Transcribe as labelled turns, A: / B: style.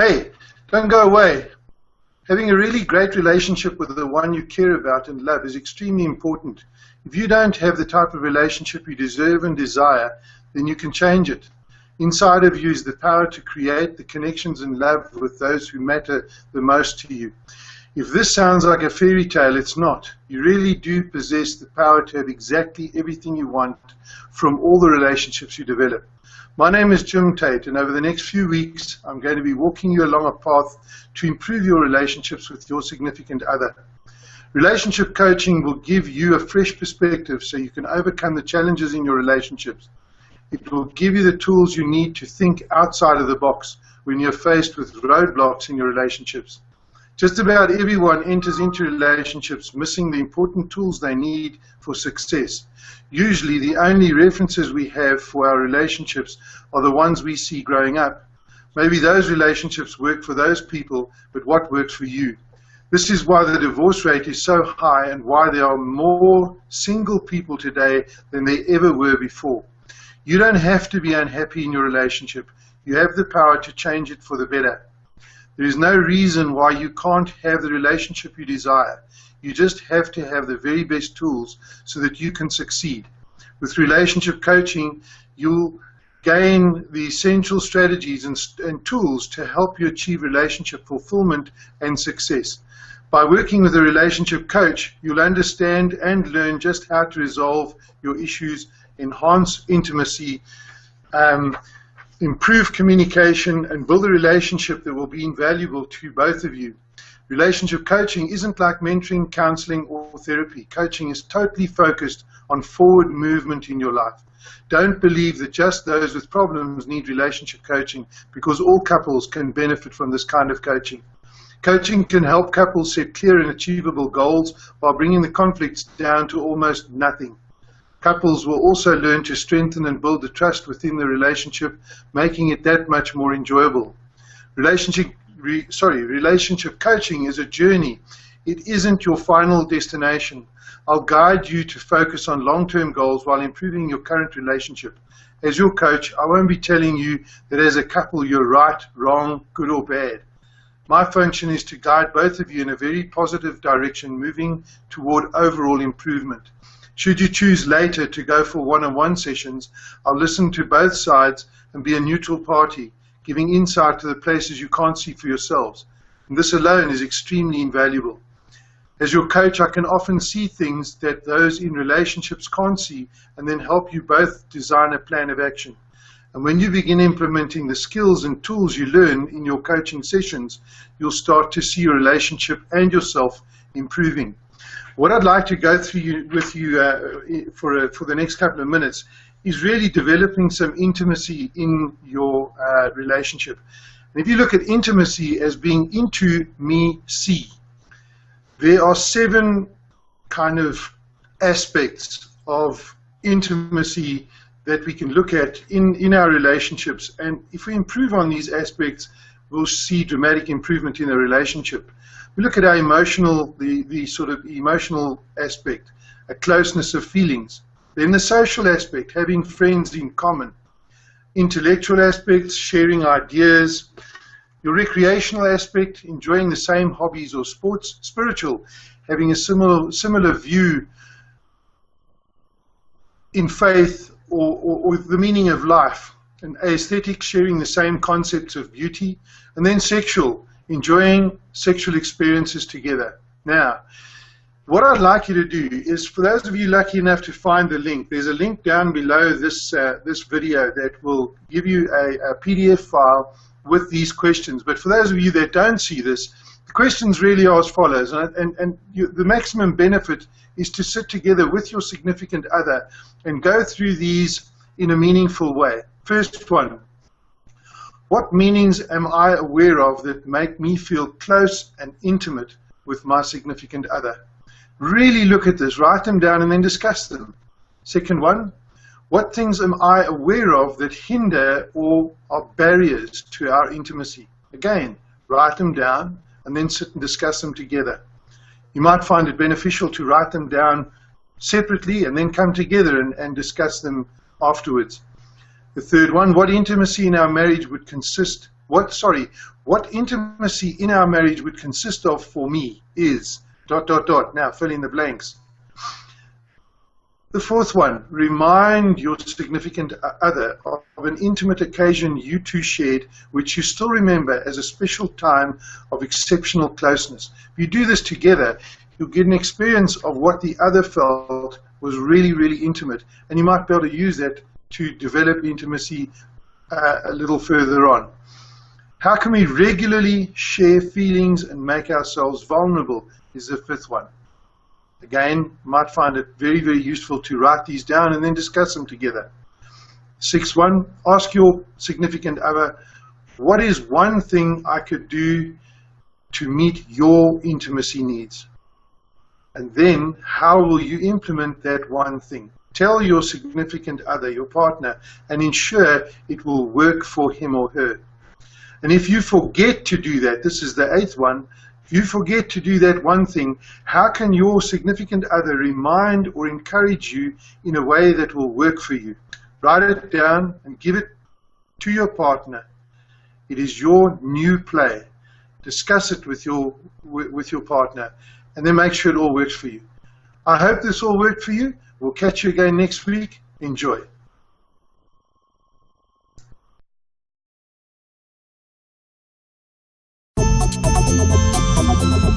A: Hey, don't go away. Having a really great relationship with the one you care about and love is extremely important. If you don't have the type of relationship you deserve and desire, then you can change it. Inside of you is the power to create the connections and love with those who matter the most to you. If this sounds like a fairy tale, it's not. You really do possess the power to have exactly everything you want from all the relationships you develop. My name is Tait, and over the next few weeks, I'm going to be walking you along a path to improve your relationships with your significant other. Relationship coaching will give you a fresh perspective so you can overcome the challenges in your relationships. It will give you the tools you need to think outside of the box when you're faced with roadblocks in your relationships. Just about everyone enters into relationships missing the important tools they need for success. Usually the only references we have for our relationships are the ones we see growing up. Maybe those relationships work for those people, but what works for you? This is why the divorce rate is so high and why there are more single people today than there ever were before. You don't have to be unhappy in your relationship. You have the power to change it for the better. There is no reason why you can't have the relationship you desire. You just have to have the very best tools so that you can succeed. With relationship coaching, you'll gain the essential strategies and tools to help you achieve relationship fulfillment and success. By working with a relationship coach, you'll understand and learn just how to resolve your issues, enhance intimacy, improve communication, and build a relationship that will be invaluable to both of you. Relationship coaching isn't like mentoring, counseling, or therapy. Coaching is totally focused on forward movement in your life. Don't believe that just those with problems need relationship coaching, because all couples can benefit from this kind of coaching. Coaching can help couples set clear and achievable goals while bringing the conflicts down to almost nothing. Couples will also learn to strengthen and build the trust within the relationship, making it that much more enjoyable. Relationship coaching is a journey. It isn't your final destination. I'll guide you to focus on long-term goals while improving your current relationship. As your coach, I won't be telling you that as a couple you're right, wrong, good or bad. My function is to guide both of you in a very positive direction, moving toward overall improvement. Should you choose later to go for one-on-one sessions, I'll listen to both sides and be a neutral party, giving insight to the places you can't see for yourselves. And this alone is extremely invaluable. As your coach, I can often see things that those in relationships can't see, and then help you both design a plan of action. And when you begin implementing the skills and tools you learn in your coaching sessions, you'll start to see your relationship and yourself improving. What I'd like to go through with you for the next couple of minutes is really developing some intimacy in your relationship. And if you look at intimacy as being into me, see, there are 7 kind of aspects of intimacy that we can look at in our relationships. And if we improve on these aspects, we'll see dramatic improvement in a relationship. We look at our emotional, the sort of emotional aspect, a closeness of feelings. Then the social aspect, having friends in common. Intellectual aspects, sharing ideas. Your recreational aspect, enjoying the same hobbies or sports. Spiritual, having a similar view in faith or the meaning of life. And aesthetic, sharing the same concepts of beauty. And then sexual, enjoying sexual experiences together. Now, what I'd like you to do is, for those of you lucky enough to find the link, there's a link down below this video that will give you a PDF file with these questions. But for those of you that don't see this, the questions really are as follows. The maximum benefit is to sit together with your significant other and go through these in a meaningful way. First one. What meanings am I aware of that make me feel close and intimate with my significant other? Really look at this, write them down, and then discuss them. Second one, what things am I aware of that hinder or are barriers to our intimacy? Again, write them down and then sit and discuss them together. You might find it beneficial to write them down separately and then come together and discuss them afterwards. The third one, what intimacy in our marriage would consist what intimacy in our marriage would consist of for me is ... Now fill in the blanks. The fourth one, remind your significant other of an intimate occasion you two shared, which you still remember as a special time of exceptional closeness. If you do this together, you'll get an experience of what the other felt was really, really intimate, and you might be able to use that to develop intimacy a little further on. How can we regularly share feelings and make ourselves vulnerable is the fifth one. Again, you might find it very, very useful to write these down and then discuss them together. Sixth one, ask your significant other, what is one thing I could do to meet your intimacy needs? And then, how will you implement that one thing? Tell your significant other, your partner, and ensure it will work for him or her. And if you forget to do that, this is the eighth one, if you forget to do that one thing, how can your significant other remind or encourage you in a way that will work for you? Write it down and give it to your partner. It is your new play. Discuss it with your partner, and then make sure it all works for you. I hope this all worked for you. We'll catch you again next week. Enjoy.
B: Thank you.